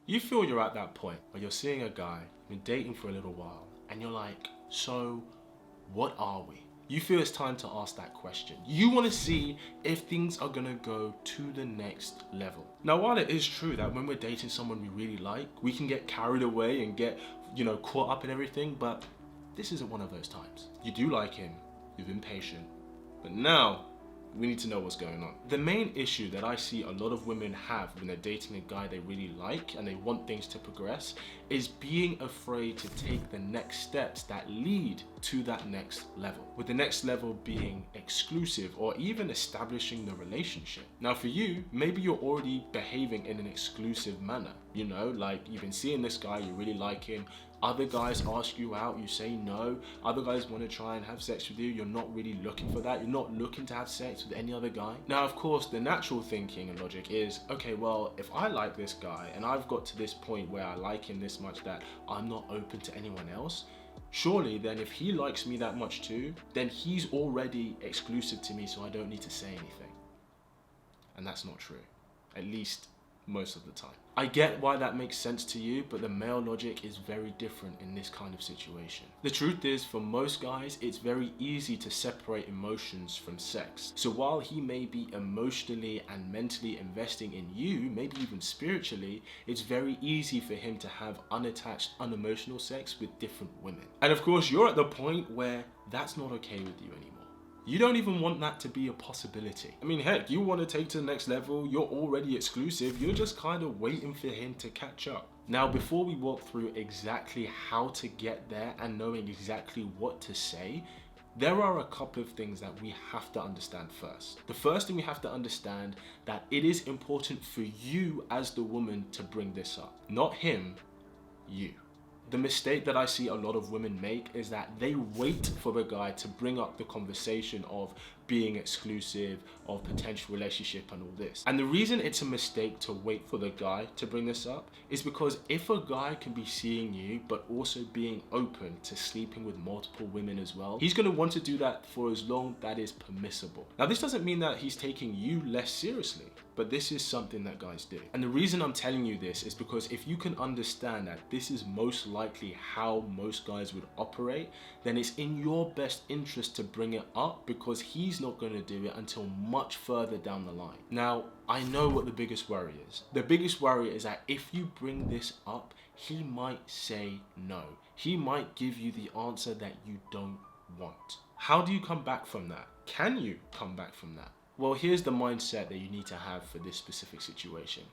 You feel you're at that point where you're seeing a guy, you've been dating for a little while, and you're like, so what are we? You feel it's time to ask that question. You want to see if things are going to go to the next level. Now, while it is true that when we're dating someone we really like, we can get carried away and get, caught up in everything, but this isn't one of those times. You do like him, you've been patient, but now we need to know what's going on. The main issue that I see a lot of women have when they're dating a guy they really like and they want things to progress is being afraid to take the next steps that lead to that next level. With the next level being exclusive or even establishing the relationship. Now for you, maybe you're already behaving in an exclusive manner. Like you've been seeing this guy, you really like him. Other guys ask you out, you say no. Other guys want to try and have sex with you. You're not really looking for that. You're not looking to have sex with any other guy. Now, of course, the natural thinking and logic is, okay, well, if I like this guy and I've got to this point where I like him this much that I'm not open to anyone else, surely then if he likes me that much too, then he's already exclusive to me, so I don't need to say anything. And that's not true, at least most of the time. I get why that makes sense to you, but the male logic is very different in this kind of situation. The truth is, for most guys, it's very easy to separate emotions from sex. So while he may be emotionally and mentally investing in you, maybe even spiritually, it's very easy for him to have unattached, unemotional sex with different women. And of course, you're at the point where that's not okay with you anymore. You don't even want that to be a possibility. I mean, heck, you want to take to the next level, you're already exclusive, you're just kind of waiting for him to catch up. Now, before we walk through exactly how to get there and knowing exactly what to say, there are a couple of things that we have to understand first. The first thing we have to understand that it is important for you as the woman to bring this up, not him, you. The mistake that I see a lot of women make is that they wait for the guy to bring up the conversation of being exclusive, of potential relationship and all this. And the reason it's a mistake to wait for the guy to bring this up is because if a guy can be seeing you but also being open to sleeping with multiple women as well, he's going to want to do that for as long that is permissible. Now, this doesn't mean that he's taking you less seriously, but this is something that guys do. And the reason I'm telling you this is because if you can understand that this is most likely how most guys would operate, then it's in your best interest to bring it up, because he's not going to do it until much further down the line. Now, I know what the biggest worry is. The biggest worry is that if you bring this up, he might say no. He might give you the answer that you don't want. How do you come back from that? Can you come back from that? Well, here's the mindset that you need to have for this specific situation.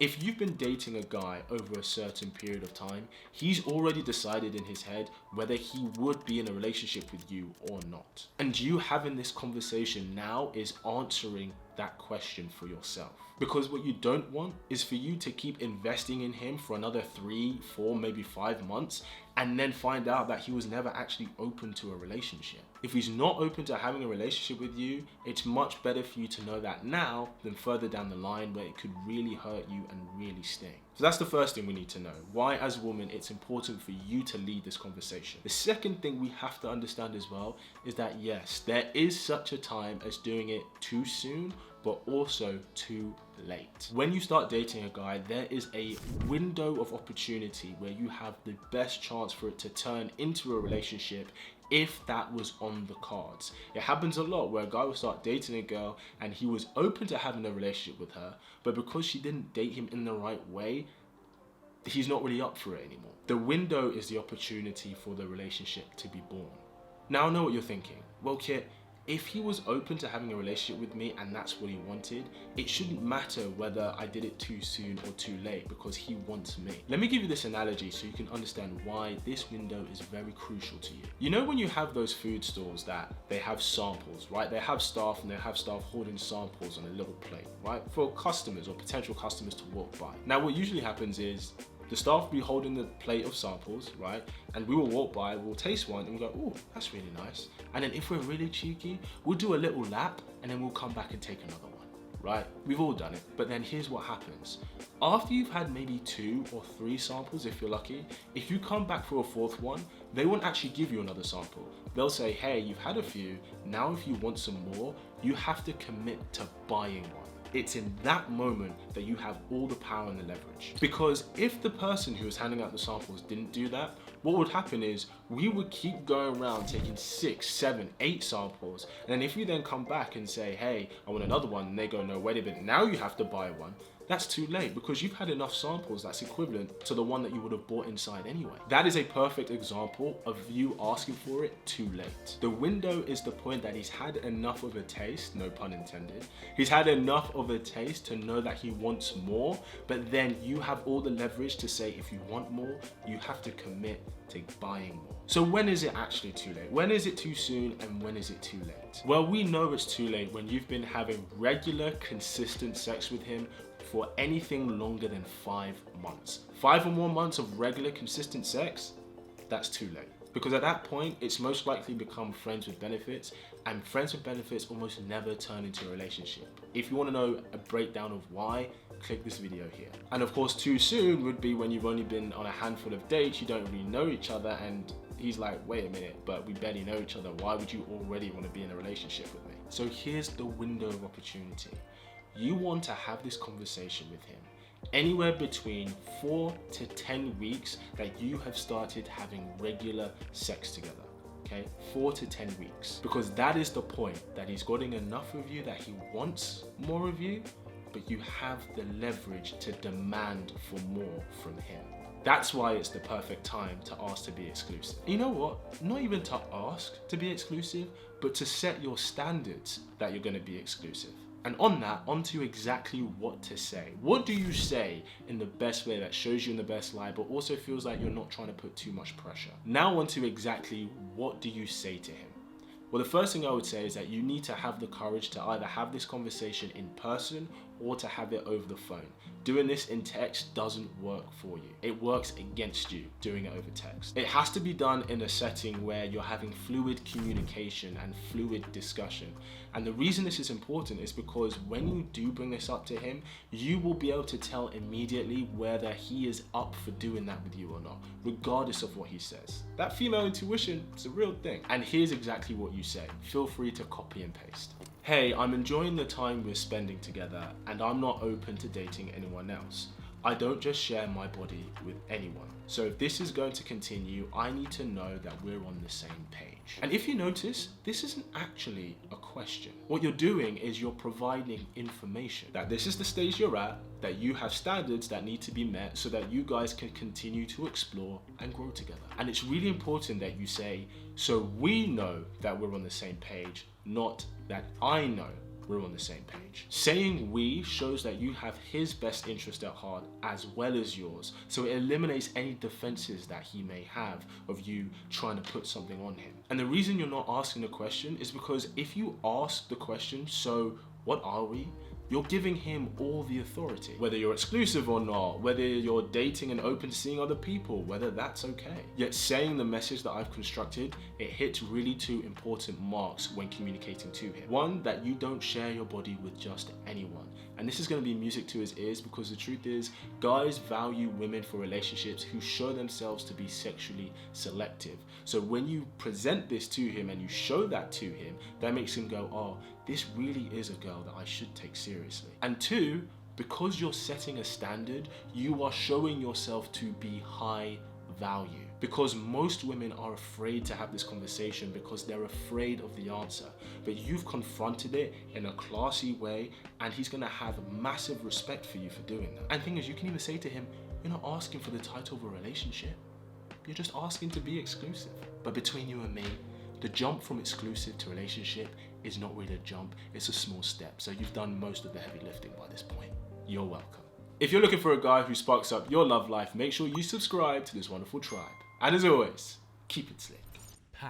If you've been dating a guy over a certain period of time, he's already decided in his head whether he would be in a relationship with you or not. And you having this conversation now is answering that question for yourself. Because what you don't want is for you to keep investing in him for another 3, 4, maybe 5 months and then find out that he was never actually open to a relationship. If he's not open to having a relationship with you, it's much better for you to know that now than further down the line where it could really hurt you and really sting. So that's the first thing we need to know. Why, as a woman, it's important for you to lead this conversation. The second thing we have to understand as well is that yes, there is such a time as doing it too soon, but also too late. When you start dating a guy, there is a window of opportunity where you have the best chance for it to turn into a relationship if that was on the cards. It happens a lot where a guy will start dating a girl and he was open to having a relationship with her, but because she didn't date him in the right way, he's not really up for it anymore. The window is the opportunity for the relationship to be born. Now I know what you're thinking. Well, Kit, if he was open to having a relationship with me and that's what he wanted, it shouldn't matter whether I did it too soon or too late because he wants me. Let me give you this analogy so you can understand why this window is very crucial to you. You know when you have those food stores that they have samples, right? They have staff and they have staff holding samples on a little plate, right? For customers or potential customers to walk by. Now what usually happens is the staff will be holding the plate of samples, right? And we will walk by, we'll taste one and we'll go, oh, that's really nice. And then if we're really cheeky, we'll do a little lap and then we'll come back and take another one, right? We've all done it. But then here's what happens. After you've had maybe 2 or 3 samples, if you're lucky, if you come back for a 4th one, they won't actually give you another sample. They'll say, hey, you've had a few. Now if you want some more, you have to commit to buying one. it's in that moment that you have all the power and the leverage. Because if the person who was handing out the samples didn't do that, what would happen is we would keep going around taking 6, 7, 8 samples. And then if you then come back and say, hey, I want another one, and they go, no, wait a minute, now you have to buy one. That's too late because you've had enough samples that's equivalent to the one that you would have bought inside anyway. That is a perfect example of you asking for it too late. The window is the point that he's had enough of a taste, no pun intended. He's had enough of a taste to know that he wants more, but then you have all the leverage to say if you want more, you have to commit to buying more. So when is it actually too late? When is it too soon and when is it too late? Well, we know it's too late when you've been having regular, consistent sex with him for anything longer than 5 months. 5 or more months of regular, consistent sex, that's too late. Because at that point, it's most likely become friends with benefits, and friends with benefits almost never turn into a relationship. If you want to know a breakdown of why, click this video here. And of course, too soon would be when you've only been on a handful of dates, you don't really know each other, and he's like, wait a minute, but we barely know each other. Why would you already want to be in a relationship with me? So here's the window of opportunity. You want to have this conversation with him anywhere between 4 to 10 weeks that you have started having regular sex together. Okay, 4 to 10 weeks. Because that is the point that he's getting enough of you that he wants more of you, but you have the leverage to demand for more from him. That's why it's the perfect time to ask to be exclusive. You know what? Not even to ask to be exclusive, but to set your standards that you're going to be exclusive. And on that, onto exactly what to say. What do you say in the best way that shows you in the best light, but also feels like you're not trying to put too much pressure? Now onto exactly what do you say to him? Well, the first thing I would say is that you need to have the courage to either have this conversation in person or to have it over the phone. Doing this in text doesn't work for you. It works against you doing it over text. It has to be done in a setting where you're having fluid communication and fluid discussion. And the reason this is important is because when you do bring this up to him, you will be able to tell immediately whether he is up for doing that with you or not, regardless of what he says. That female intuition is a real thing. And here's exactly what you say. Feel free to copy and paste. Hey, I'm enjoying the time we're spending together and I'm not open to dating anyone else. I don't just share my body with anyone. So if this is going to continue, I need to know that we're on the same page. And if you notice, this isn't actually a question. What you're doing is you're providing information that this is the stage you're at, that you have standards that need to be met so that you guys can continue to explore and grow together. And it's really important that you say, so we know that we're on the same page, not that I know we're on the same page. Saying we shows that you have his best interest at heart as well as yours, so it eliminates any defenses that he may have of you trying to put something on him. And the reason you're not asking the question is because if you ask the question, so what are we? You're giving him all the authority. Whether you're exclusive or not, whether you're dating and open to seeing other people, whether that's okay. Yet saying the message that I've constructed, it hits really 2 important marks when communicating to him. One, that you don't share your body with just anyone. And this is going to be music to his ears because the truth is, guys value women for relationships who show themselves to be sexually selective. So when you present this to him and you show that to him, that makes him go, oh, this really is a girl that I should take seriously. And 2, because you're setting a standard, you are showing yourself to be high value. Because most women are afraid to have this conversation because they're afraid of the answer. But you've confronted it in a classy way and he's gonna have massive respect for you for doing that. And the thing is, you can even say to him, you're not asking for the title of a relationship. You're just asking to be exclusive. But between you and me, the jump from exclusive to relationship is not really a jump, it's a small step. So you've done most of the heavy lifting by this point. You're welcome. If you're looking for a guy who sparks up your love life, make sure you subscribe to this wonderful tribe. And as always, keep it slick. Pow.